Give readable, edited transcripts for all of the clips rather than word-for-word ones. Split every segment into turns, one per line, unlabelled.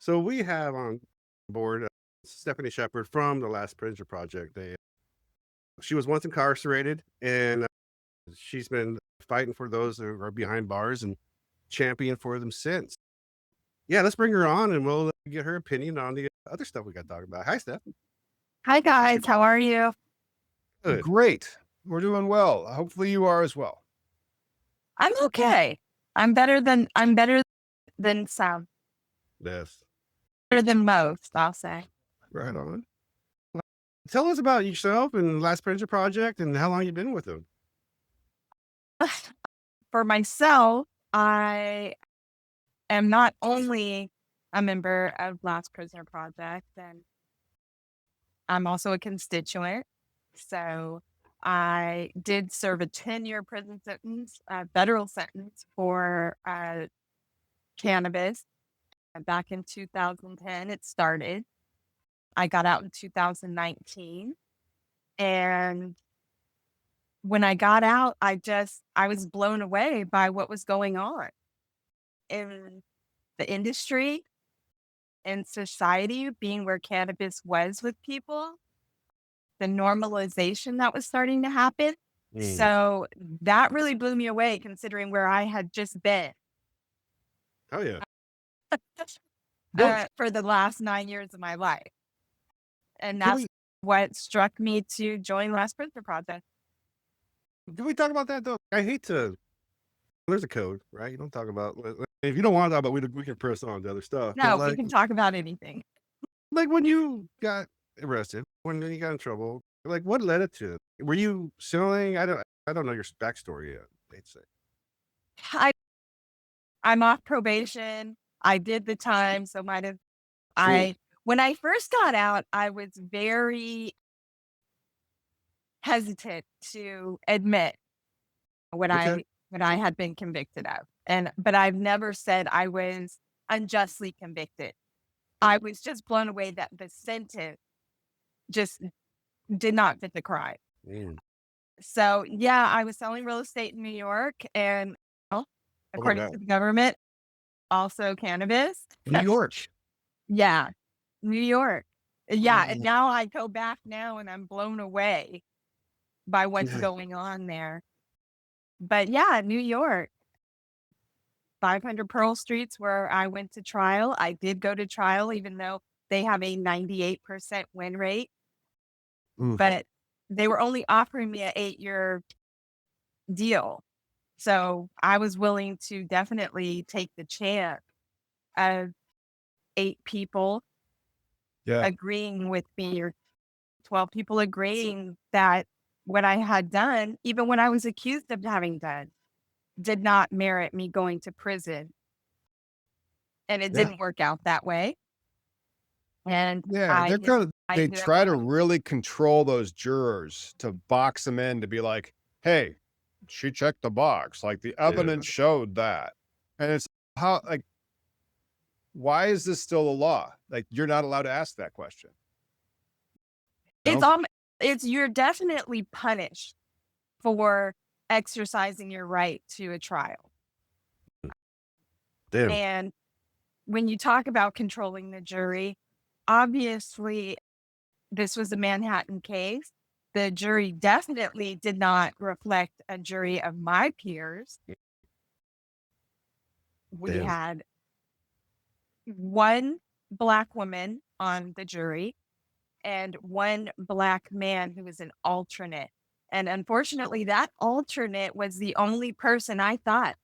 So we have on board Stephanie Shepard from the Last Prisoner Project. She was once incarcerated, and she's been fighting for those who are behind bars and champion for them since. Yeah, let's bring her on, and we'll get her opinion on the other stuff we got to talk about. Hi, Steph.
Hi guys, how are you?
Good.
Great. We're doing well. Hopefully you are as well.
I'm okay. I'm better than some.
Yes.
Better than most, I'll say.
Right on. Tell us about yourself and Last Prisoner Project and how long you've been with them.
For myself, I am not only a member of Last Prisoner Project, and I'm also a constituent. So I did serve a 10-year prison sentence, a federal sentence for cannabis. Back in 2010, it started. I got out in 2019. And when I got out, I was blown away by what was going on in the industry and society, being where cannabis was with people, the normalization that was starting to happen. So that really blew me away considering where I had just been
Oh, yeah. Well,
for the last 9 years of my life. And
can
that's
we,
what struck me to join Last Prisoner Project.
can we talk about that, though? I hate to. There's a code, right? You don't talk about. If you don't want to talk about, we can press on to other stuff. But
No, we can talk about anything.
like when you got arrested, when you got in trouble, like what led it to? Were you selling? I don't know your backstory yet. They'd say.
I, I'm off probation. I did the time, so might have
Cool.
when I first got out, I was very hesitant to admit what
Okay.
I had been convicted of. But I've never said I was unjustly convicted. I was just blown away that the sentence just did not fit the crime.
Mm.
So yeah, I was selling real estate in New York, and well,
Oh my
according
God.
to the government, also cannabis.
New York.
Yeah, New York. Yeah, and
Mm.
now I go back now and I'm blown away by what's
Yeah.
going on there. But yeah, New York, 500 Pearl Streets where I went to trial. I did go to trial even though they have a 98% win rate,
Oof.
but they were only offering me an 8-year deal. So I was willing to definitely take the chance of 8 people
Yeah.
agreeing with me, or 12 people agreeing that what I had done, even when I was accused of having done, did not merit me going to prison. And it
Yeah.
didn't work out that way. And
Yeah.
I
They
ended up
try to
going,
really control those jurors to box them in to be like, hey, she checked the box. Like the
Yeah.
evidence showed that. And it's like, why is this still a law? Like you're not allowed to ask that question.
it's
No?
you're definitely punished for exercising your right to a trial.
Damn.
And when you talk about controlling the jury, obviously this was a Manhattan case. The jury definitely did not reflect a jury of my peers. We
Damn.
had one Black woman on the jury and one Black man who was an alternate. And unfortunately, that alternate was the only person I thought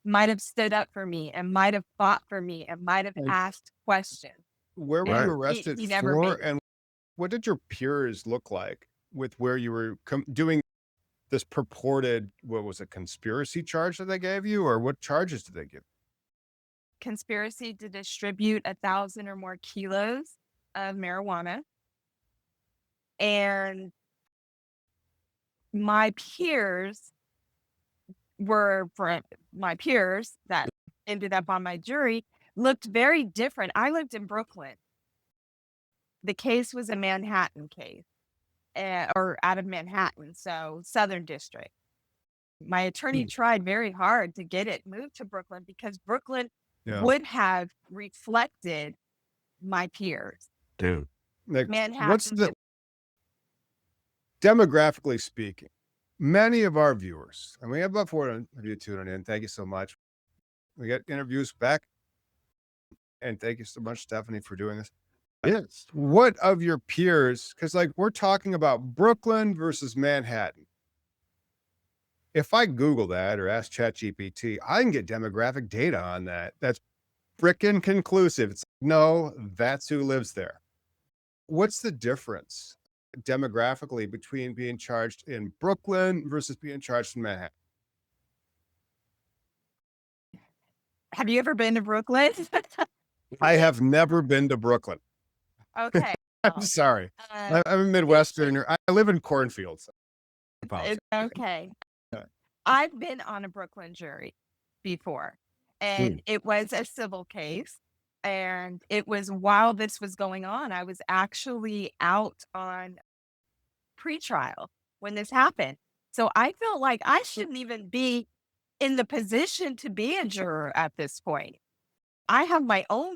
might have stood up for me and might have fought for me and might have
And
asked questions.
where were you
Right.
And
arrested
he never
for?
made it.
And what did your peers look like with where you were doing this purported, what was it, conspiracy charge that they gave you? Or what charges did they give?
Conspiracy to distribute 1,000 or more kilos of marijuana. And my peers my peers that ended up on my jury looked very different. I lived in Brooklyn. The case was a Manhattan case, or out of Manhattan, so Southern District. My attorney tried very hard to get it moved to Brooklyn because Brooklyn
Yeah.
would have reflected my peers.
Damn.
Like,
Manhattan.
what's the demographically speaking? Many of our viewers, and we have about 400 of you tuning in. Thank you so much. We get interviews back, and thank you so much, Stephanie, for doing this.
Yes.
What of your peers? Because like we're talking about Brooklyn versus Manhattan. If I Google that or ask ChatGPT, I can get demographic data on that. That's frickin' conclusive. It's no, that's who lives there. What's the difference demographically between being charged in Brooklyn versus being charged in Manhattan?
Have you ever been to Brooklyn?
I have never been to Brooklyn.
Okay.
I'm sorry.
Uh,
I'm a Midwesterner. I live in cornfields.
it's okay.
Yeah.
I've been on a Brooklyn jury before, and it was a civil case. And it was while this was going on, I was actually out on pretrial when this happened. So I felt like I shouldn't even be in the position to be a juror at this point. I have my own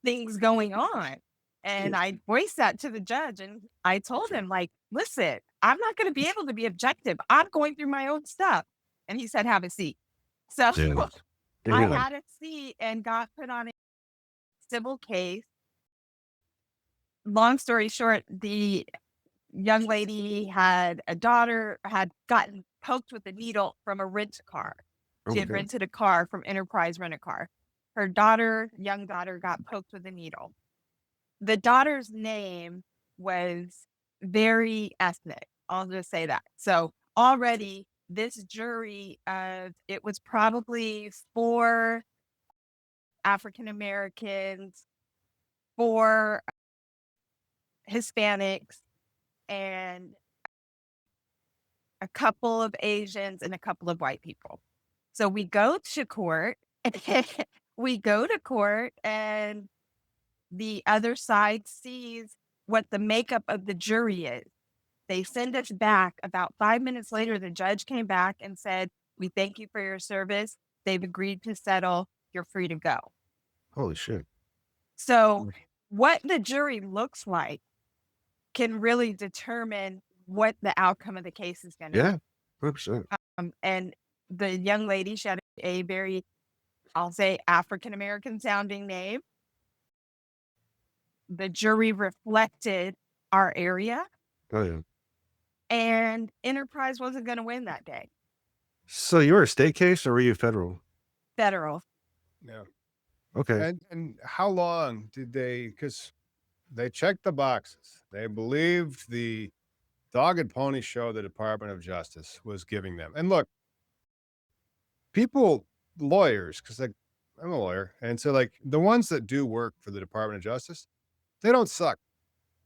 things going on. And I voiced that to the judge, and I told him, like, listen, I'm not going to be able to be objective. I'm going through my own stuff. And he said, have a seat. So
Damn.
I
Damn.
had a seat and got put on a civil case. Long story short, the young lady had a daughter, had gotten poked with a needle from a rent car.
Oh
She
my
had
God.
rented a car from Enterprise Rent a Car. Her young daughter, got poked with a needle. The daughter's name was very ethnic. I'll just say that. So already this jury it was probably 4 African Americans, 4 Hispanics, and a couple of Asians and a couple of white people. So we go to court. And the other side sees what the makeup of the jury is. They send us back. About 5 minutes later, the judge came back and said, we thank you for your service. They've agreed to settle. You're free to go.
Holy shit.
So what the jury looks like can really determine what the outcome of the case is going to
Yeah. 100%.
be. And the young lady, she had a very, I'll say, African-American sounding name. The jury reflected our area,
Oh yeah.
and Enterprise wasn't going to win that day.
So you were a state case or were you federal?
Federal.
Yeah.
Okay.
And how long did they, because they checked the boxes. They believed the dog and pony show the Department of Justice was giving them. And look, people, lawyers, because like I'm a lawyer. And so like the ones that do work for the Department of Justice, they don't suck.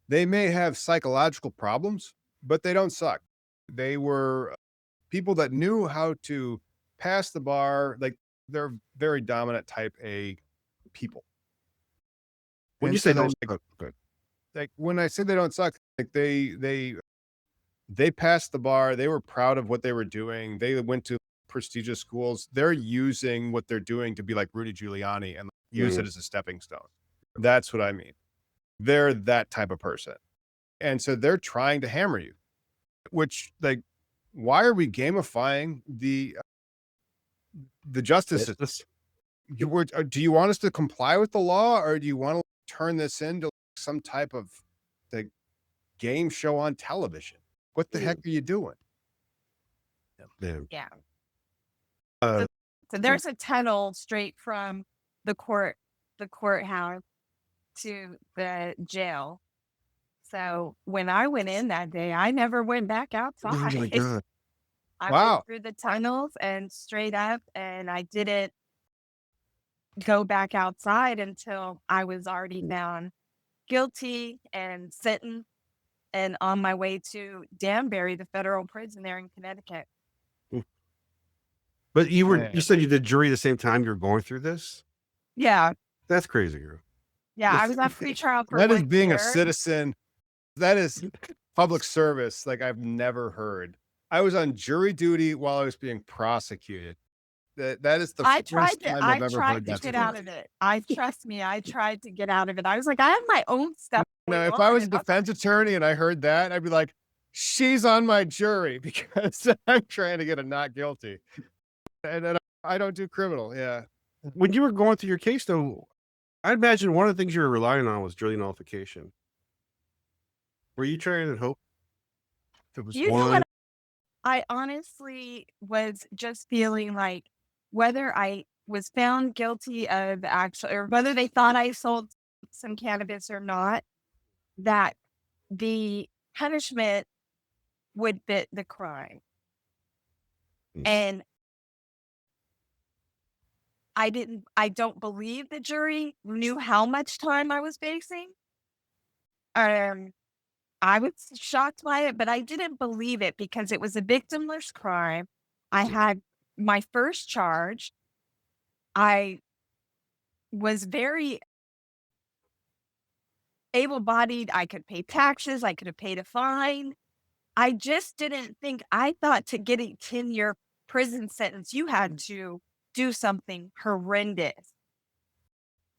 They may have psychological problems, but they don't suck. They were people that knew how to pass the bar. Like they're very dominant type A people.
When
And
you
so
say
then,
don't,
like,
oh, good.
like when I say they don't suck, like they passed the bar. They were proud of what they were doing. They went to prestigious schools. They're using what they're doing to be like Rudy Giuliani and use it as a stepping stone. That's what I mean. They're that type of person. And so they're trying to hammer you, which like, why are we gamifying the justice system? Do you want us to comply with the law, or do you want to turn this into some type of like game show on television? What the heck are you doing?
Damn.
Yeah.
Uh,
So there's a tunnel straight from the courthouse to the jail. So when I went in that day, I never went back
oh
outside.
my God.
I
Wow.
went through the tunnels and straight up, and I didn't go back outside until I was already found guilty and sentenced and on my way to Danbury, the federal prison there in Connecticut.
But you
Man.
said you did jury the same time you're going through this?
Yeah.
That's crazy, girl.
Yeah. I was on pretrial for
That is
1
being
year.
a citizen. That is public service like I've never heard. I was on jury duty while I was being prosecuted. That is the
I
first
tried to
time
I
I've ever
tried
heard
to
that
get
story.
out of it. Trust me, I tried to get out of it. I was like, I have my own stuff
Now,
going
if I
on,
was a
and
defense attorney and I heard that, I'd be like, she's on my jury because I'm trying to get a not guilty. And then I don't do criminal. Yeah.
When you were going through your case, though, I imagine one of the things you were relying on was jury nullification. Were you trying to hope there was
you know
one?
what? I honestly was just feeling like whether I was found guilty of actual or whether they thought I sold some cannabis or not, that the punishment would fit the crime.
Mm.
And I don't believe the jury knew how much time I was facing. Um, I was shocked by it, but I didn't believe it because it was a victimless crime. I had my first charge. I was very able-bodied. I could pay taxes. I could have paid a fine. I just didn't think I thought to get a 10-year prison sentence, you had to do something horrendous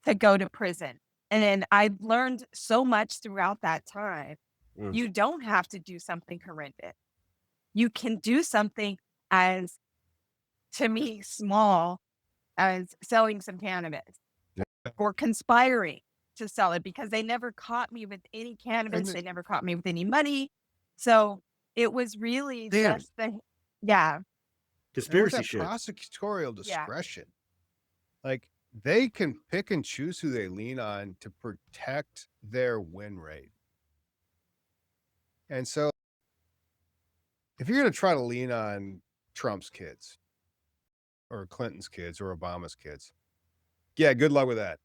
to go to prison. And then I learned so much throughout that time.
Mm.
You don't have to do something horrendous. You can do something as, to me, small as selling some cannabis
Yeah.
or conspiring to sell it because they never caught me with any cannabis.
And
They never caught me with any money. So it was really
Damn.
just yeah,
and with
Conspiracy
that
shit.
prosecutorial
yeah.
discretion, like they can pick and choose who they lean on to protect their win rate. And so if you're going to try to lean on Trump's kids or Clinton's kids or Obama's kids, yeah, good luck with that.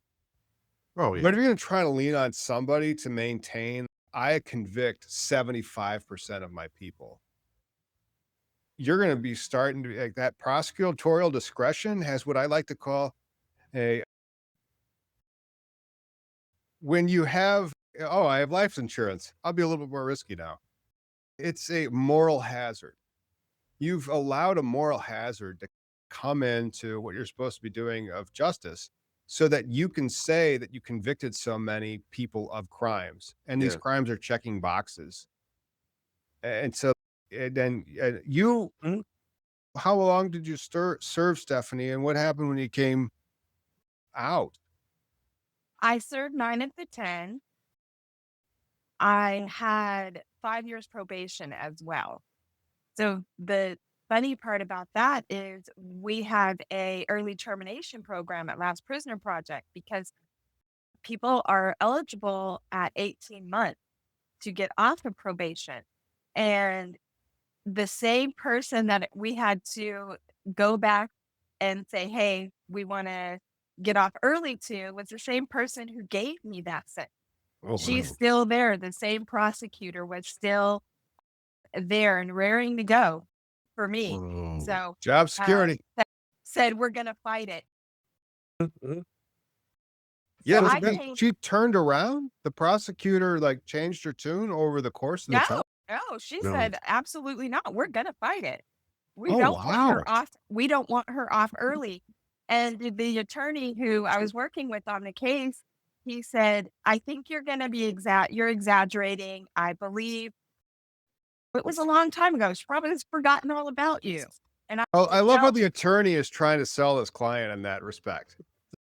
Oh, yeah.
But if you're going to try to lean on somebody to maintain, I convict 75% of my people, you're going to be starting to like that prosecutorial discretion has what I like to call a when you have, oh, I have life insurance, I'll be a little bit more risky now. It's a moral hazard. You've allowed a moral hazard to come into what you're supposed to be doing of justice so that you can say that you convicted so many people of crimes and these
Yeah.
crimes are checking boxes. And so, and then you,
Mhm.
how long did you serve, Stephanie? And what happened when you came out?
I served 9 of the 10. I had 5 years probation as well. So the funny part about that is we have a early termination program at Last Prisoner Project because people are eligible at 18 months to get off of probation. And the same person that we had to go back and say, hey, we want to get off early to was the same person who gave me that sentence.
Oh,
She's
wow.
still there. The same prosecutor was still there and raring to go for me.
Oh.
So
Job security.
said we're gonna fight it.
Mhm.
So
Yeah,
I
that's
came,
She turned around. The prosecutor like changed her tune over the course of the time.
no, she
No.
said absolutely not. We're gonna fight it. We
Oh,
don't want
wow.
her off. We don't want her off early. And the attorney who I was working with on the case, he said, I think you're gonna be you're exaggerating. I believe it was a long time ago. She probably has forgotten all about you. And I
Oh,
said,
I love how
no,
the attorney is trying to sell his client in that respect.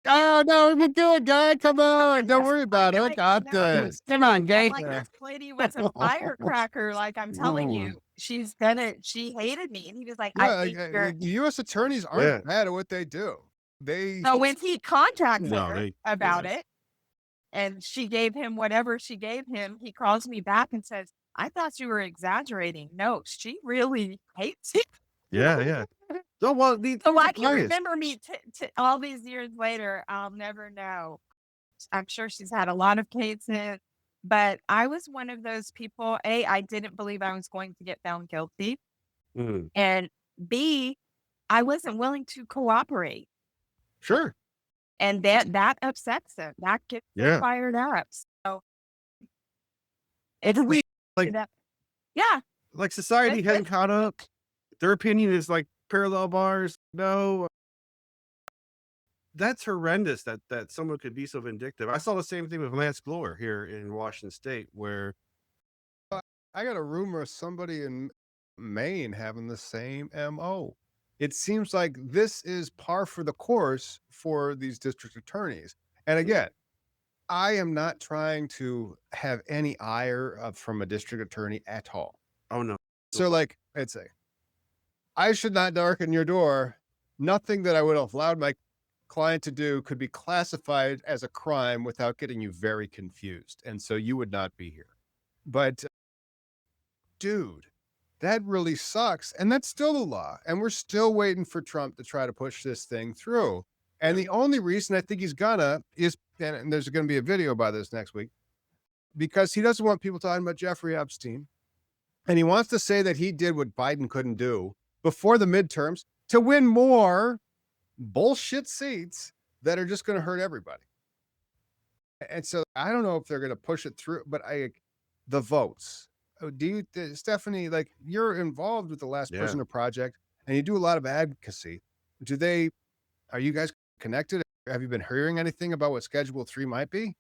Oh, no, we can do it, guy. Come on. Don't worry about it. I
like,
got
no.
this. Come on,
I'm
guy.
like, this lady was a firecracker. Like I'm telling you, she hated me. And he was like, I
Yeah,
think you're.
the U.S. attorneys
Yeah.
aren't bad at what they do. They
So when he contacted
No,
her
they
about it, and she gave him whatever she gave him, he calls me back and says, I thought you were exaggerating. No, she really hates you.
Yeah, yeah. So, well,
So why can you
curious.
remember me all these years later? I'll never know. I'm sure she's had a lot of cases, but I was one of those people. A, I didn't believe I was going to get found guilty.
Mm.
And B, I wasn't willing to cooperate.
Sure.
And that upsets them. That gets them
Yeah.
fired up. So it's
Like,
that, yeah.
like society
It's
hasn't caught up. Their opinion is like parallel bars. No, That's horrendous that someone could be so vindictive. I saw the same thing with Lance Glover here in Washington State, where
I got a rumor of somebody in Maine having the same MO. It seems like this is par for the course for these district attorneys. And again, I am not trying to have any ire from a district attorney at all.
oh no,
So, like, I'd say, I should not darken your door. Nothing that I would have allowed my client to do could be classified as a crime without getting you very confused. And so you would not be here. But dude, that really sucks. And that's still the law. And we're still waiting for Trump to try to push this thing through. And the only reason I think he's gonna is, and there's going to be a video about this next week, because he doesn't want people talking about Jeffrey Epstein. And he wants to say that he did what Biden couldn't do before the midterms to win more bullshit seats that are just going to hurt everybody. And so I don't know if they're going to push it through, but the votes. Stephanie, like, you're involved with the Last
Yeah.
Prisoner Project and you do a lot of advocacy. Are you guys connected? Have you been hearing anything about what Schedule 3 might be?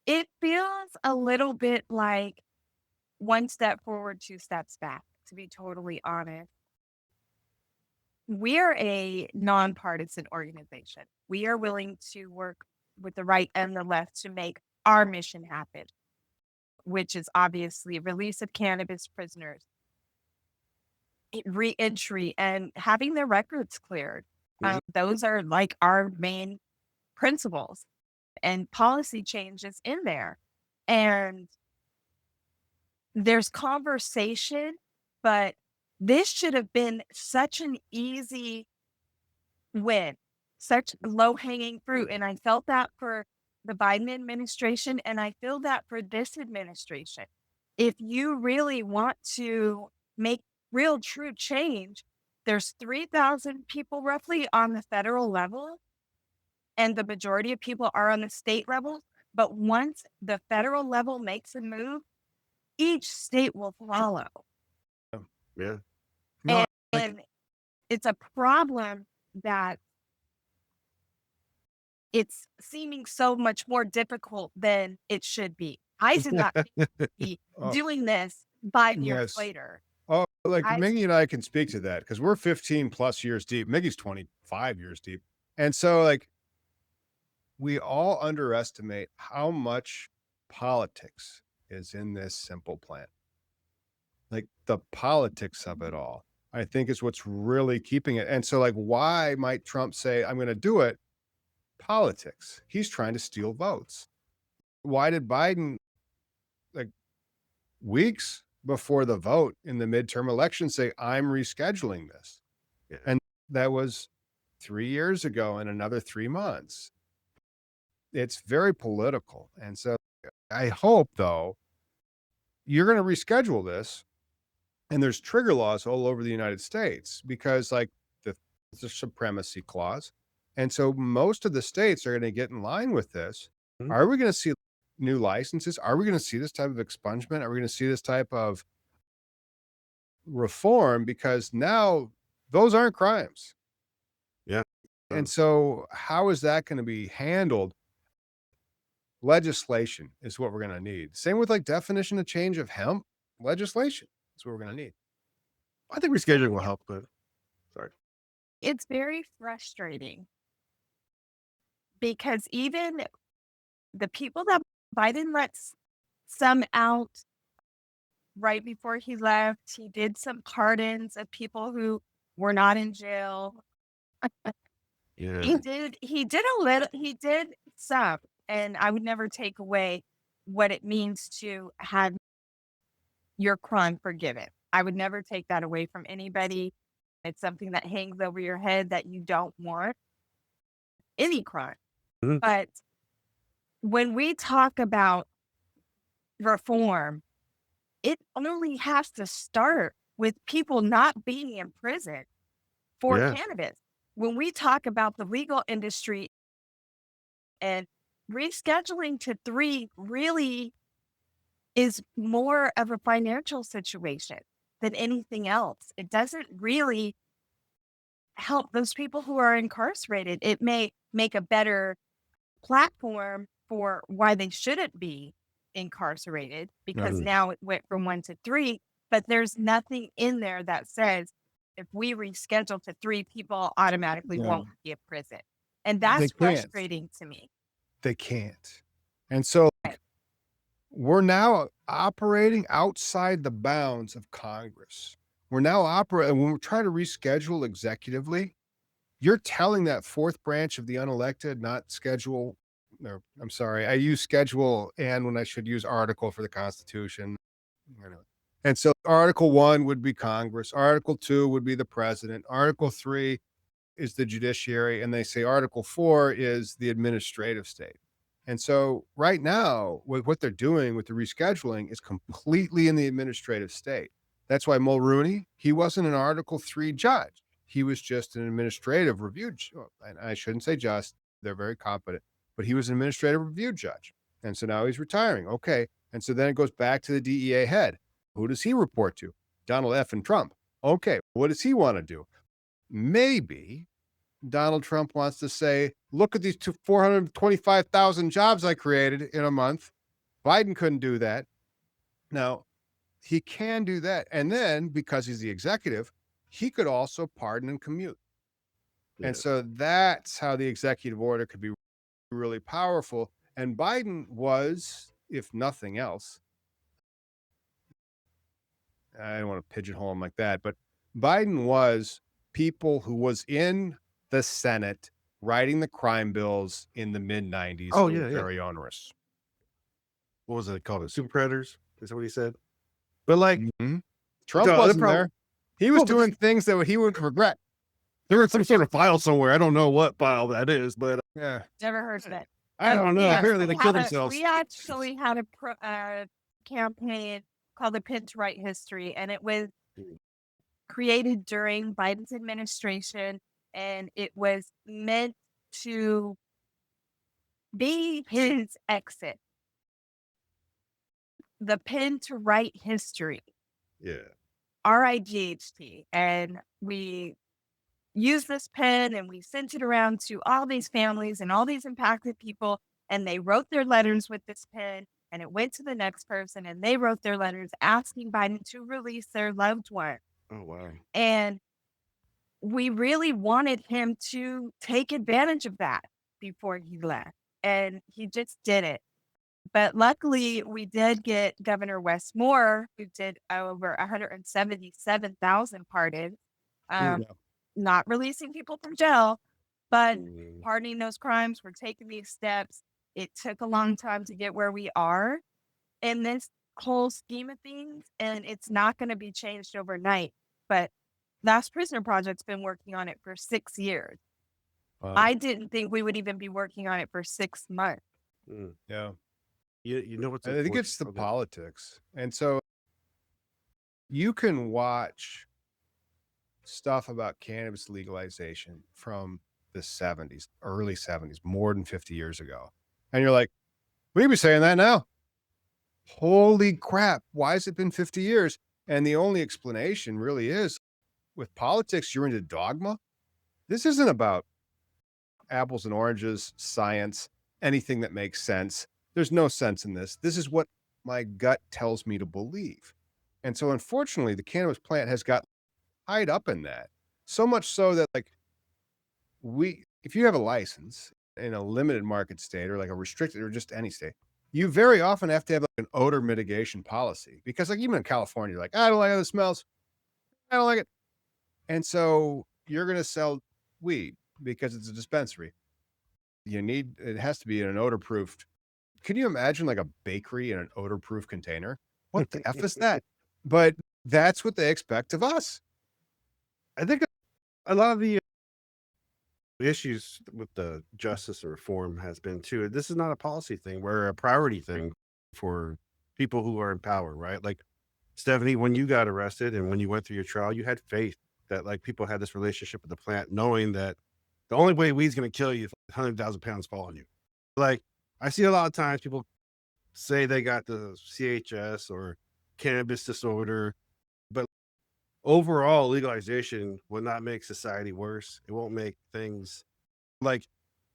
It feels a little bit like one step forward, two steps back, to be totally honest. We're a nonpartisan organization. We are willing to work with the right and the left to make our mission happen, which is obviously release of cannabis prisoners, re-entry, and having their records cleared. Those are like our main principles, and policy changes in there. And there's conversation, but this should have been such an easy win, such low hanging fruit. And I felt that for the Biden administration, and I feel that for this administration. If you really want to make real true change, there's 3,000 people roughly on the federal level, and the majority of people are on the state level. But once the federal level makes a move, each state will follow.
yeah,
No,
And it's a problem that it's seeming so much more difficult than it should be. I did not be
Oh,
doing this 5 years
yes.
later.
Oh, like
I
Miggy and I can speak to that because we're 15 plus years deep. Miggy's 25 years deep. And so, like, we all underestimate how much politics is in this simple plan. Like, the politics of it all, I think, is what's really keeping it. And so, like, why might Trump say, I'm going to do it? Politics. He's trying to steal votes. Why did Biden, like, weeks before the vote in the midterm election, say, I'm rescheduling this?
Yeah.
And that was 3 years ago and another 3 months. It's very political. And so I hope, though, you're going to reschedule this. And there's trigger laws all over the United States because, like, the supremacy clause. And so most of the states are going to get in line with this.
Mhm.
Are we going to see new licenses? Are we going to see this type of expungement? Are we going to see this type of reform? Because now those aren't crimes.
yeah.
And so how is that going to be handled? Legislation is what we're going to need. Same with, like, definition of change of hemp. Legislation is what we're going to need.
I think rescheduling will help, but sorry.
It's very frustrating because even the people that Biden lets some out right before he left, he did some pardons of people who were not in jail.
Yeah,
He did some, and I would never take away what it means to have your crime forgiven. I would never take that away from anybody. It's something that hangs over your head that you don't want, any crime.
Mhm.
But when we talk about reform, it only has to start with people not being in prison for
Yeah.
cannabis. When we talk about the legal industry and rescheduling to 3 really is more of a financial situation than anything else. It doesn't really help those people who are incarcerated. It may make a better platform for why they shouldn't be incarcerated, because
Mhm.
now it went from 1 to 3, but there's nothing in there that says if we reschedule to 3, people automatically
Yeah.
won't be in prison. And
They
that's
can't.
frustrating to me.
They can't. And so
Right.
we're now operating outside the bounds of Congress. We're now operating when we're trying to reschedule executively. You're telling that fourth branch of the unelected, not schedule, or I'm sorry, I use schedule and when I should use article for the Constitution. Anyway. And so Article 1 would be Congress, Article 2 would be the president, Article 3 is the judiciary, and they say Article 4 is the administrative state. And so right now, with what they're doing with the rescheduling is completely in the administrative state. That's why Mulrooney, he wasn't an Article 3 judge. He was just an administrative review. And I shouldn't say just, they're very competent, but he was an administrative review judge. And so now he's retiring. Okay. And so then it goes back to the DEA head. Who does he report to? Donald F. and Trump. Okay. What does he want to do? Maybe Donald Trump wants to say, look at these 425,000 jobs I created in a month. Biden couldn't do that. Now, he can do that. And then because he's the executive, he could also pardon and commute.
Yeah.
And so that's how the executive order could be really powerful. And Biden was, if nothing else, I don't want to pigeonhole him like that, but Biden was people who was in the Senate writing the crime bills in the mid 90s.
Oh, yeah, yeah.
Very onerous.
What was it called? Super predators? Is that what he said? But like,
Trump
the
wasn't
problem-
there. He was
Well, but-
doing things that he would regret.
there was some sort of file somewhere. I don't know what file that is, but
Yeah.
Never heard of it.
I don't know.
Yes,
Apparently they
we
killed
had a-
themselves.
We actually had a campaign called the Pin to Right History, and it was created during Biden's administration, and it was meant to be his exit. The Pin to Right History,
Yeah.
RIGHT, and we used this pen and we sent it around to all these families and all these impacted people, and they wrote their letters with this pen, and it went to the next person and they wrote their letters asking Biden to release their loved one.
Oh, wow.
And we really wanted him to take advantage of that before he left, and he just didn't. But luckily, we did get Governor Wes Moore, who did over 177,000 pardons.
Yeah.
Not releasing people from jail, but
Mm.
pardoning those crimes. We're taking these steps. It took a long time to get where we are in this whole scheme of things, and it's not going to be changed overnight. But Last Prisoner Project's been working on it for 6 years. I didn't think we would even be working on it for 6 months.
Mm.
Yeah.
You know what's
I think it's the
unfortunate? Okay.
politics. And so you can watch stuff about cannabis legalization from the 70s, early 70s, more than 50 years ago. And you're like, we be saying that now. Holy crap. Why has it been 50 years? And the only explanation really is with politics, you're into dogma. This isn't about apples and oranges, science, anything that makes sense. There's no sense in this. This is what my gut tells me to believe. And so, unfortunately, the cannabis plant has got tied up in that. So much so that, like, if you have a license in a limited market state or like a restricted or just any state, you very often have to have like an odor mitigation policy because, like, even in California, you're like, I don't like how this smells. I don't like it. And so you're going to sell weed because it's a dispensary. It has to be in an odor-proofed. Can you imagine like a bakery in an odor-proof container? What the F is that? But that's what they expect of us.
I think a lot of the issues with the justice and reform has been too. This is not a policy thing, we're a priority thing for people who are in power, right? Like Stephanie, when you got arrested and when you went through your trial, you had faith that like people had this relationship with the plant, knowing that the only way weed's going to kill you is 100,000 pounds fall on you. Like I see a lot of times people say they got the CHS or cannabis disorder, but overall legalization will not make society worse. It won't make things like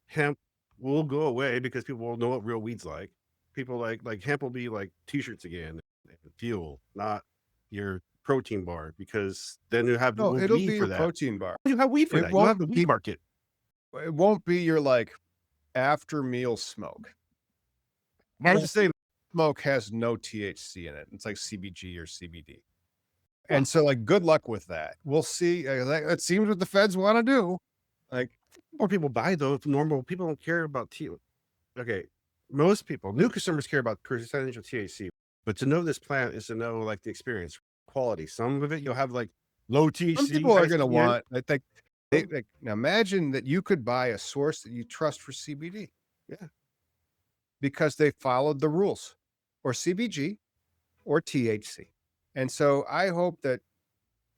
hemp will go away because people will know what real weed's like. People like hemp will be like t-shirts again and fuel, not your protein bar, because then you have
No, it'll
weed
be
for
your
that.
protein bar.
You have weed for
It
that. You'll have
won't
the weed market.
it won't be your like after meal smoke.
I was just saying,
Smoke has no THC in it. It's like CBG or CBD.
well,
And so like good luck with that. We'll see. That seems what the feds want to do. Like
more people buy though. If normal people don't care about okay, most people, new consumers care about percentage of THC, but to know this plant is to know like the experience, quality. Some of it you'll have like low
some
THC,
people are
high
going to
CBN.
want, I think, like now imagine that you could buy a source that you trust for CBD.
Yeah.
Because they followed the rules or CBG or THC. And so I hope that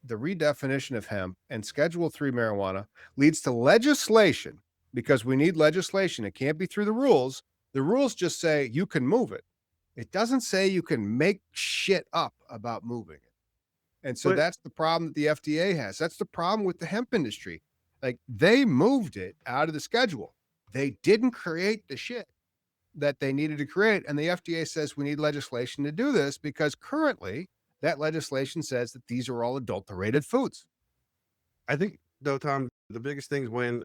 the redefinition of hemp and Schedule 3 marijuana leads to legislation because we need legislation. It can't be through the rules. The rules just say you can move it. It doesn't say you can make shit up about moving it. And so
But
that's the problem that the FDA has. That's the problem with the hemp industry. Like they moved it out of the schedule. They didn't create the shit that they needed to create. And the FDA says we need legislation to do this because currently that legislation says that these are all adulterated foods.
I think though, Tom, the biggest thing is when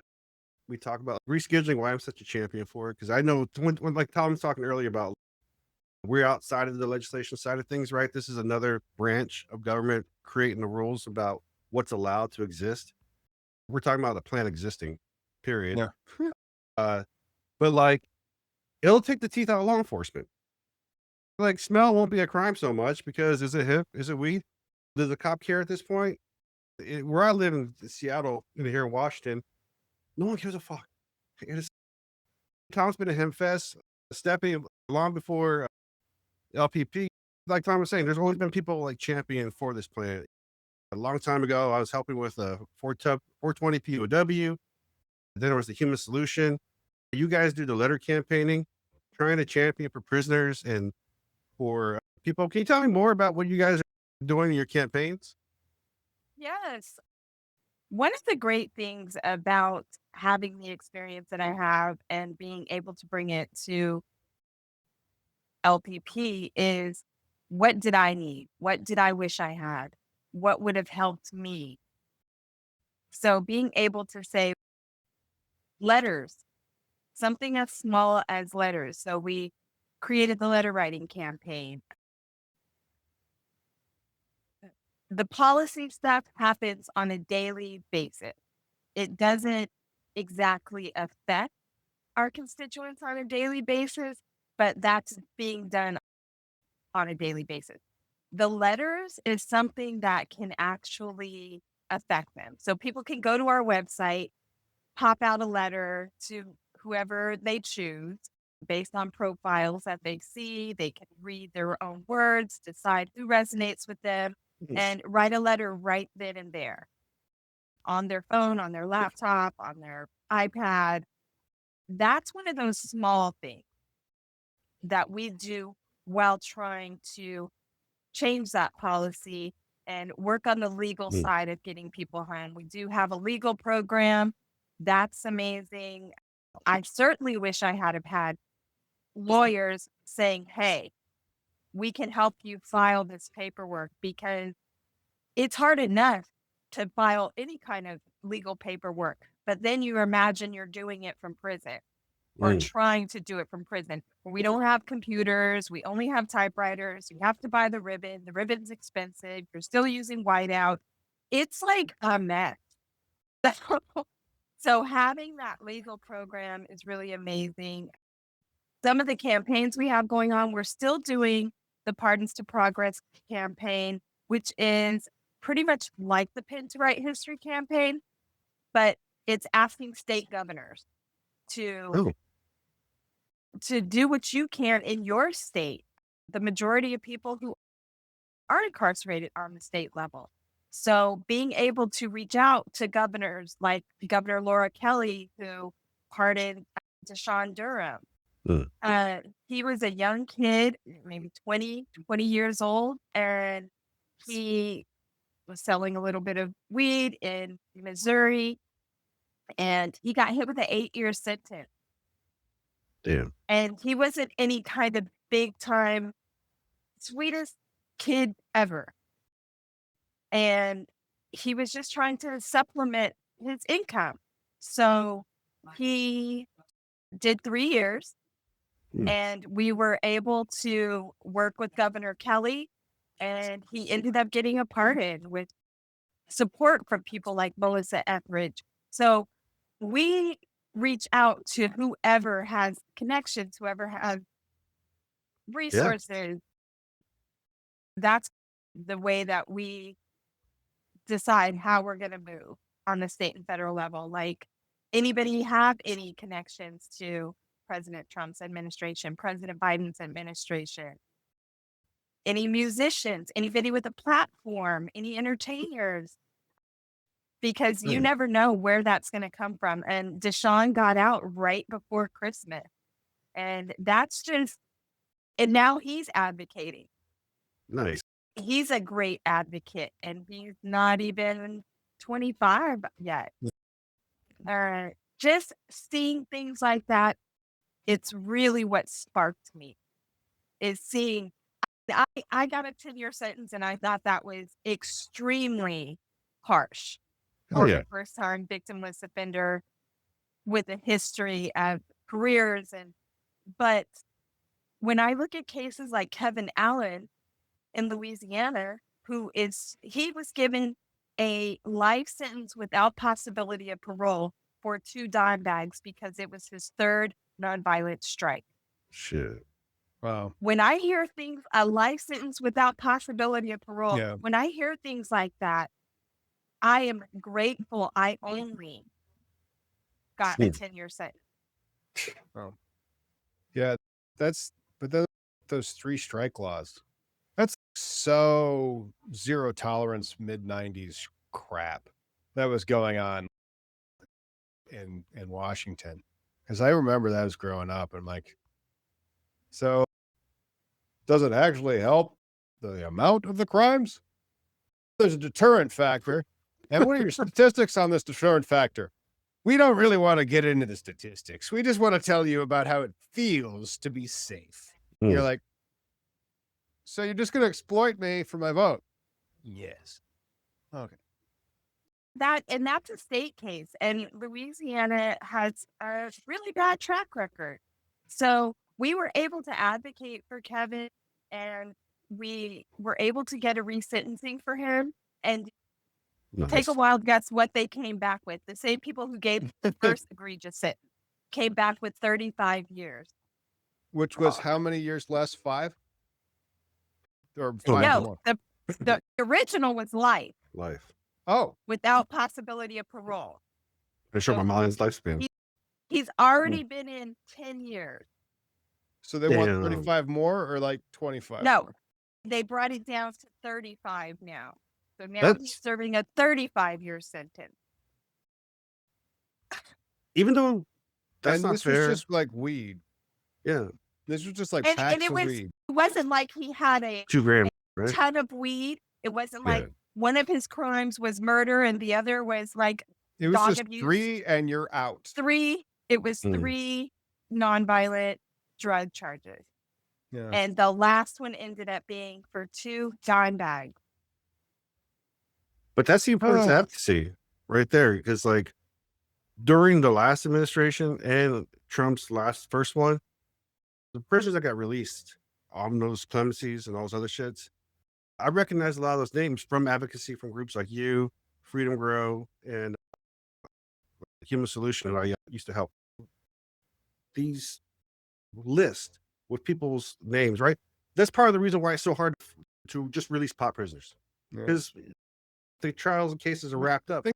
we talk about rescheduling, why I'm such a champion for it. Cause I know when like Tom was talking earlier about we're outside of the legislation side of things, right? This is another branch of government creating the rules about what's allowed to exist. We're talking about the plant existing, period.
Yeah.
Uh, but like it'll take the teeth out of law enforcement. Like smell won't be a crime so much because is it hip? Is it weed? Does a cop care at this point? Where I live in Seattle, here in Washington, no one gives a fuck. It is Tom's been a hemp fest, stepping long before LPP. Like Tom was saying, there's always been people like champion for this plant. A long time ago, I was helping with a 420 POW. Then there was the Human Solution. You guys do the letter campaigning, trying to champion for prisoners and for people. Can you tell me more about what you guys are doing in your campaigns?
Yes. One of the great things about having the experience that I have and being able to bring it to LPP is what did I need? What did I wish I had? What would have helped me? So being able to say letters, something as small as letters. So we created the letter writing campaign. The policy stuff happens on a daily basis. It doesn't exactly affect our constituents on a daily basis, but that's being done on a daily basis. The letters is something that can actually affect them. So people can go to our website, pop out a letter to whoever they choose based on profiles that they see. They can read their own words, decide who resonates with them,
Mhm.
and write a letter right then and there on their phone, on their laptop, on their iPad. That's one of those small things that we do while trying to change that policy and work on the legal
Mm.
side of getting people home. We do have a legal program. That's amazing. I certainly wish I had have had lawyers saying, hey, we can help you file this paperwork because it's hard enough to file any kind of legal paperwork. But then you imagine you're doing it from prison or
Mm.
trying to do it from prison. We don't have computers. We only have typewriters. You have to buy the ribbon. The ribbon's expensive. You're still using whiteout. It's like a mess. So having that legal program is really amazing. Some of the campaigns we have going on, we're still doing the Pardons to Progress campaign, which is pretty much like the Pin to Right History campaign, but it's asking state governors to
Oh,
do what you can in your state. The majority of people who are incarcerated are on the state level. So being able to reach out to governors like Governor Laura Kelly, who pardoned Deshaun Durham.
mm.
He was a young kid, maybe 20 years old, and he was selling a little bit of weed in Missouri, and he got hit with an 8-year sentence.
Damn.
And he wasn't any kind of big time, sweetest kid ever. And he was just trying to supplement his income. So he did 3 years,
Hmm.
and we were able to work with Governor Kelly, and he ended up getting a pardon with support from people like Melissa Etheridge. So we reach out to whoever has connections, whoever has
Yeah.
resources. That's the way that we decide how we're going to move on the state and federal level. Like, anybody have any connections to President Trump's administration, President Biden's administration, any musicians, anybody with a platform, any entertainers, because you
Right.
never know where that's going to come from. And Deshaun got out right before Christmas. And that's just, and now he's advocating.
Nice.
He's a great advocate, and he's not even 25 yet. Just seeing things like that, it's really what sparked me, is seeing, I got a 10-year sentence, and I thought that was extremely harsh
Oh
for
yeah.
a first-time victimless offender with a history of careers. But when I look at cases like Kevin Allen in Louisiana, he was given a life sentence without possibility of parole for 2 dime bags because it was his 3rd nonviolent strike.
Shit.
Wow.
When I hear things, a life sentence without possibility of parole,
Yeah.
when I hear things like that, I am grateful I only got a 10-year sentence.
Oh. Yeah. But those 3 strike laws, that's so zero tolerance mid-90s crap that was going on in Washington. Because I remember that as growing up, and I'm like, so does it actually help the amount of the crimes? There's a deterrent factor. And what are your statistics on this deterrent factor? We don't really want to get into the statistics. We just want to tell you about how it feels to be safe. You're
Mm.
like, so you're just going to exploit me for my vote? Yes. Okay.
That's a state case, and Louisiana has a really bad track record. So we were able to advocate for Kevin, and we were able to get a resentencing for him. And take a
Nice.
wild guess what they came back with. The same people who gave the first egregious sentence came back with 35 years.
Which was how many years less? 5? Or
Oh,
5
No,
more?
the original was life
Life.
Oh,
without possibility of parole.
I short my
So
mind's lifespan.
he's already been in 10 years.
so they want
Damn.
35 more or like 25?
No, they brought it down to 35 now. So now he's
That's
serving a 35-year sentence.
even though that's
And
not
this was
fair.
just like weed.
Yeah.
This was just like
And
packs
it
of
was
weed.
it wasn't like he had a
$2 grand, right?
ton of weed. It wasn't like
Yeah.
one of his crimes was murder and the other was like
It was
dog
just
abuse.
3 and you're out.
It was
Mm.
3 nonviolent drug charges.
Yeah.
And the last one ended up being for 2 dime bags.
But that's the importance of
Oh.
advocacy right there. Because like during the last administration and Trump's first one, the prisoners that got released on those clemencies and all those other shits, I recognize a lot of those names from advocacy from groups like you, Freedom Grow, and Human Solution that I used to help. These lists with people's names, right? That's part of the reason why it's so hard to just release pot prisoners,
Yeah.
because the trials and cases are wrapped up.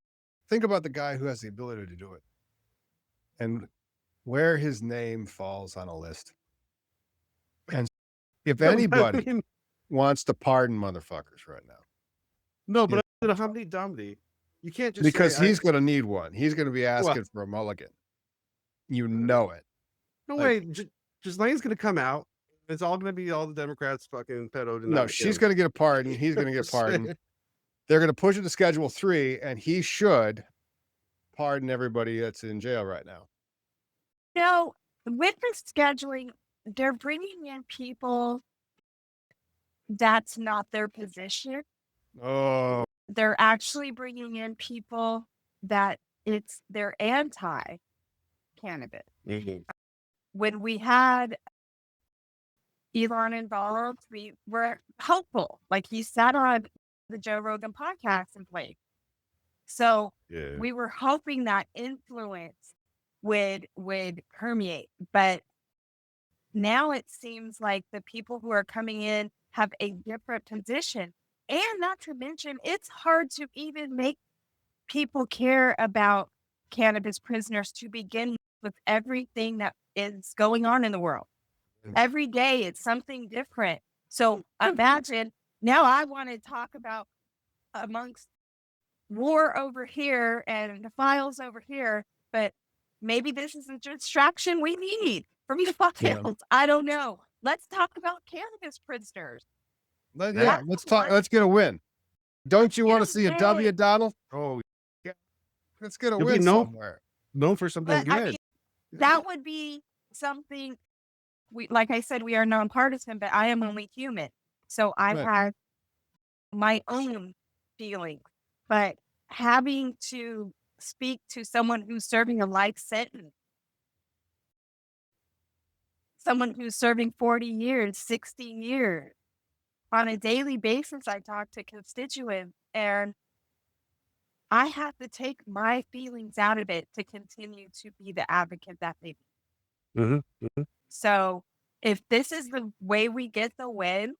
Think about the guy who has the ability to do it and where his name falls on a list. And if anybody
I mean,
wants to pardon motherfuckers right now,
no, but
Yeah.
Hamdi Damdi, you can't just
because
say,
he's going to need one. He's going to be asking for a mulligan. You know it.
no
like-
way. Ghislaine's going to come out. It's all going to be all the Democrats fucking pedo.
No, she's going to get a pardon. He's going to get pardoned. they're going to push it to Schedule 3, and he should pardon everybody that's in jail right now.
No, with the scheduling, they're bringing in people that's not their position.
Oh,
They're actually bringing in people that they're anti-cannabis.
Mhm.
When we had Elon involved, we were hopeful. Like he sat on the Joe Rogan podcast and played. So
Yeah.
we were hoping that influence would permeate. But now it seems like the people who are coming in have a different position. And not to mention, it's hard to even make people care about cannabis prisoners to begin with everything that is going on in the world. Every day it's something different. So imagine now I want to talk about amongst war over here and the files over here, but maybe this is a distraction we need from the files. I don't know. Let's talk about cannabis prisoners.
yeah, let's talk. Let's get a win. Don't you want to see a W, Donald?
Oh,
Yeah. Let's get a
You'll be
win
known-
somewhere.
known for something
But I
good.
mean, that would be something like I said, we are nonpartisan, but I am only human. So I
Right.
have my own feelings. But having to speak to someone who's serving a life sentence, someone who's serving 40 years, 60 years, on a daily basis, I talk to constituents and I have to take my feelings out of it to continue to be the advocate that they be.
Mm-hmm.
So if this is the way we get the win,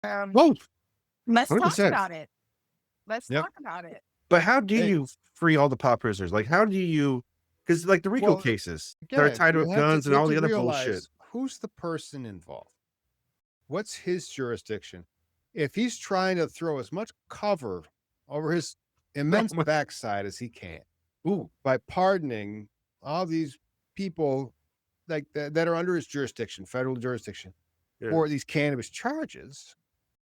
Oh,
let's talk
100%.
about it. Let's
Yep.
talk about it.
But how do
Hey.
you free all the pot prisoners? Like, how do you? Because like the RICO
Well,
cases, they're
Again,
tied
you
up
have to-
guns and
you have
all
to
the other
realize
bullshit.
Who's the person involved? What's his jurisdiction? If he's trying to throw as much cover over his immense
my-
backside as he can
Ooh,
by pardoning all these people like that are under his jurisdiction, federal jurisdiction,
yeah.
for these cannabis charges,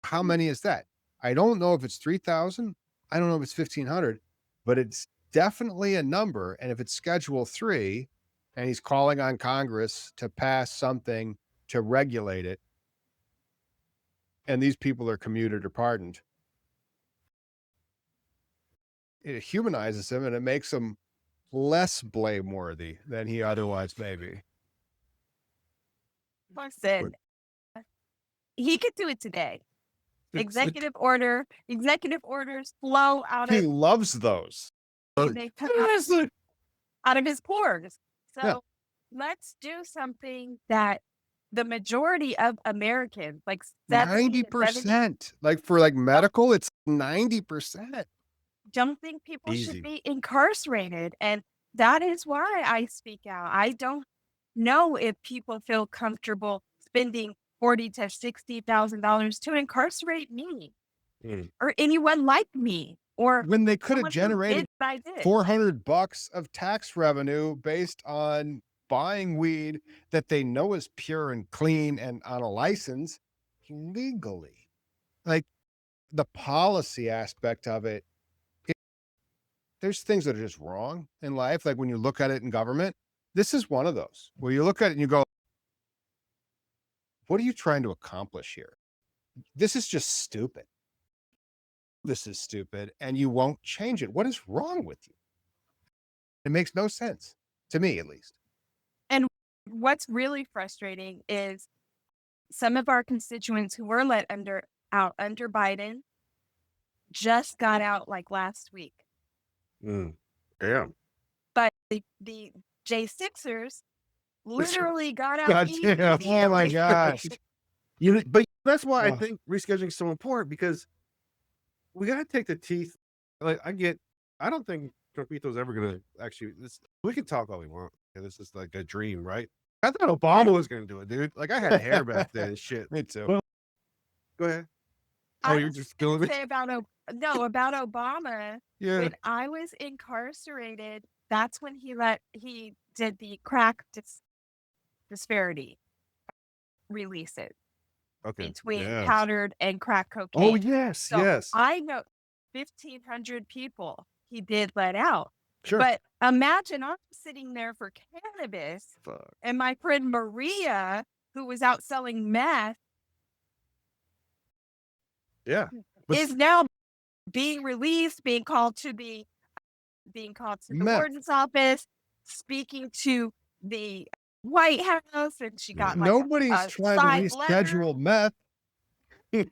how many is that? I don't know if it's 3,000. I don't know if it's 1,500, but it's definitely a number. And if it's Schedule 3 and he's calling on Congress to pass something to regulate it, and these people are commuted or pardoned, it humanizes him and it makes him less blameworthy than he otherwise may be.
Listen, he could do it today.
It's-
Executive orders flow out
He
of
loves those.
they come out of his pores. So
Yeah.
let's do something that the majority of Americans, like 70 to 70,
90%. Like for like medical, it's 90%.
don't think people
Easy.
should be incarcerated. And that is why I speak out. I don't know if people feel comfortable spending $40,000 to $60,000 to incarcerate me
Mm.
or anyone like me or
When they could have
someone who
generated
did what I did.
$400 of tax revenue based on buying weed that they know is pure and clean and on a license legally. Like the policy aspect of it, there's things that are just wrong in life. Like when you look at it in government, this is one of those where you look at it and you go, what are you trying to accomplish here? This is just stupid. This is stupid and you won't change it. What is wrong with you? It makes no sense to me, at least.
What's really frustrating is some of our constituents who were let out under Biden just got out like last week.
Mm. Damn.
But the J6ers literally got out.
God damn. Oh my
immediately.
gosh.
But that's why I
Ugh.
think rescheduling is so important because we gotta take the teeth. Like I don't think Trumpito's ever gonna actually. We can talk all we want. Yeah, this is like a dream, right? I thought Obama was gonna do it, dude. Like I had hair back then and shit.
Me too.
Well, Go ahead. Oh,
I
you're
was
just
gonna
feeling it.
say about Obama.
Yeah.
When I was incarcerated, that's when he did the crack disparity releases.
Okay.
between
Yes.
powdered and crack
Oh
cocaine.
yes,
So
yes.
I know 1,500 people he did let out.
Sure.
But imagine I'm sitting there for cannabis,
Fuck.
and my friend Maria, who was out selling meth,
Yeah. But
is now being released, being called to the
Meth.
warden's office, speaking to the White House, and she got like
Nobody's
a
trying to
signed letter.
reschedule meth,
Then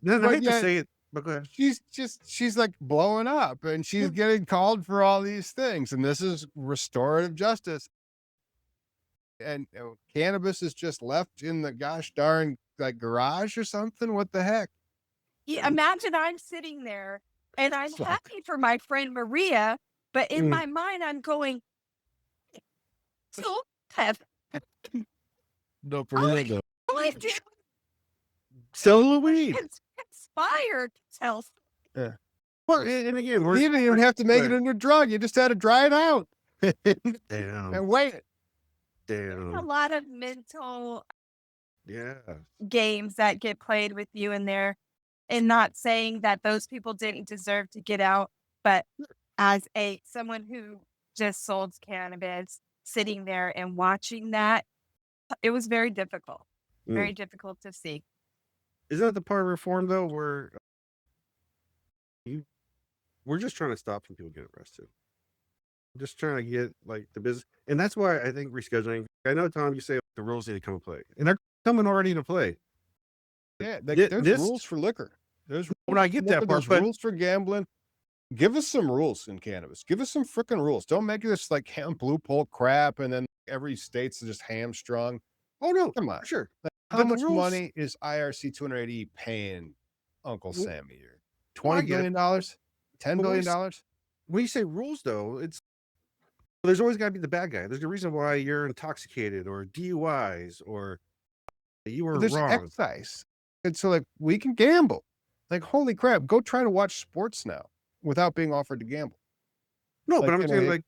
I
but
hate to
yet
say it, but go ahead.
she's like blowing up and she's getting called for all these things. And this is restorative justice. And cannabis is just left in the gosh darn like garage or something. What the heck?
Imagine I'm sitting there and I'm
Fuck.
happy for my friend Maria, but in
Mm.
my mind I'm going, so have
No, for
all
real
I,
though.
all I did
Selling the weed.
was conspire to tell.
Yeah.
Well, and again,
You didn't even have to make it into a drug. You just had to dry it out
Damn.
and wait it.
There's a
Damn.
lot of mental
Yeah.
games that get played with you in there, and not saying that those people didn't deserve to get out, but as someone who just sold cannabis, sitting there and watching that, it was very difficult, very difficult to see.
Isn't that the part of reform though, where we're just trying to stop some people getting arrested? Just trying to get like the business, and that's why I think rescheduling. I know, Tom, you say the rules need to come into play, and they're coming already into play.
Yeah,
Thi-
there's
this-
rules for liquor. There's
When I get that part,
there's
but
rules for gambling. Give us some rules in cannabis. Give us some freaking rules. Don't make this like hemp loophole crap, and then every state's just hamstrung.
oh no,
Come on.
for sure.
How
But the
much
rules-
money is IRC 280 paying Uncle
Well,
Sam a year?
well, I
$20
get it.
billion? $10
But when
billion
you
dollars?
When you say rules, though, there's always got to be the bad guy. There's a reason why you're intoxicated or DUIs or you were
There's
wrong.
excise. And so like we can gamble. Like holy crap, go try to watch sports now without being offered to gamble.
No,
Like,
but I'm
you know,
saying like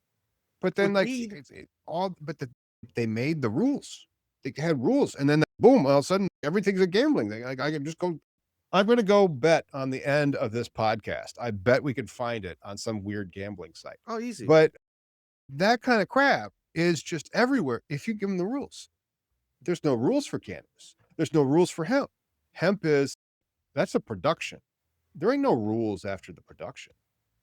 But then
with
like
weed-
they made the rules. They had rules, and then boom, all of a sudden everything's a gambling thing. Like I can just go. I'm going to go bet on the end of this podcast. I bet we could find it on some weird gambling site.
oh easy.
But that kind of crap is just everywhere if you give them the rules. There's no rules for cannabis. There's no rules for hemp. Hemp that's a production. There ain't no rules after the production.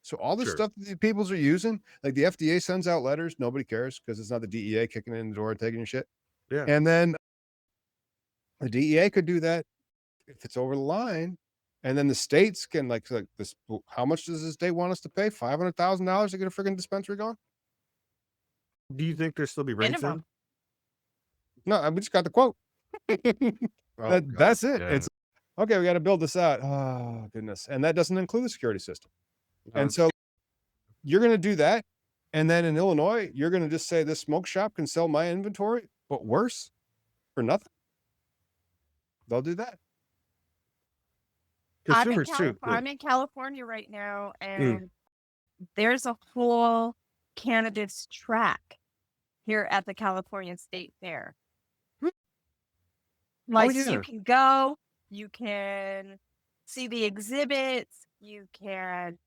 So all the
Sure.
stuff that the peoples are using, like the FDA sends out letters, nobody cares because it's not the DEA kicking in the door and taking your shit.
Yeah.
And then the DEA could do that if it's over the line. And then the states can like this. How much does the state want us to pay? $500,000 to get a freaking dispensary going?
Do you think there'll still be rain
Minimum.
soon?
No, we just got the quote.
Oh, God,
That's it.
yeah.
It's okay. We got to build this out. Oh goodness, and that doesn't include the security system.
No,
And so you're going to do that, and then in Illinois, you're going to just say this smoke shop can sell my inventory, but worse, for nothing. They'll do that.
consumers too.
I'm in California right now, and there's a whole cannabis track here at the California State Fair. Like
yeah.
you can go, you can see the exhibits, you can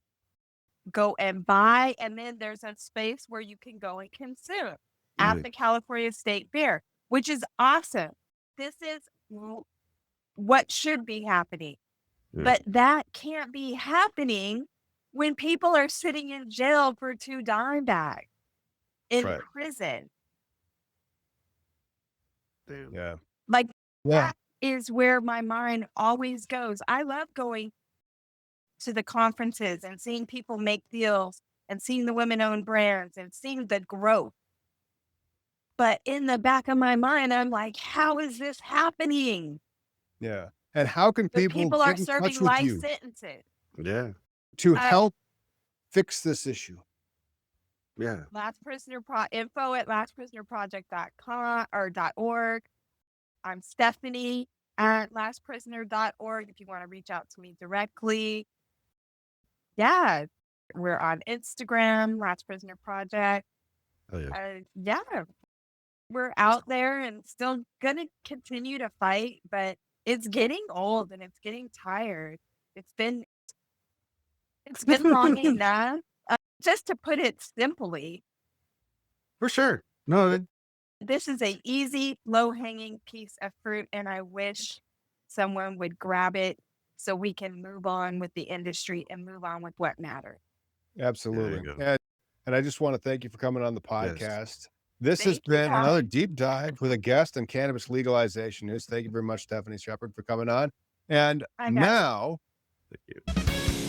go and buy, and then there's a space where you can go and consume at
Right.
the California State Fair, which is awesome. This is what should be happening.
Yeah.
But that can't be happening when people are sitting in jail for 2 dime bags in
Right.
prison.
Damn.
Yeah.
Like
Yeah.
that is where my mind always goes. I love going to the conferences and seeing people make deals and seeing the women-owned brands and seeing the growth. But in the back of my mind, I'm like, how is this happening?
Yeah. And how can
The
people
people are
get in
serving
touch with
life
you
sentences.
Yeah.
to
I-
help fix this issue?
Yeah.
info at lastprisonerproject.com or .org. I'm Stephanie at lastprisoner.org if you want to reach out to me directly. Yeah, we're on Instagram, Last Prisoner Project.
Oh yeah.
Yeah, we're out there and still gonna continue to fight, but it's getting old and it's getting tired. It's been it's been long enough. Just to put it simply,
For sure. No,
this is a easy, low-hanging piece of fruit, and I wish someone would grab it so we can move on with the industry and move on with what matters.
Absolutely.
go.
And I just want to thank you for coming on the
Yes.
podcast. This has
Thank you,
been
guys.
another deep dive with a guest on cannabis legalization news. Thank you very much, Stephanie Shepard, for coming on. And
I got you.
now
Thank you.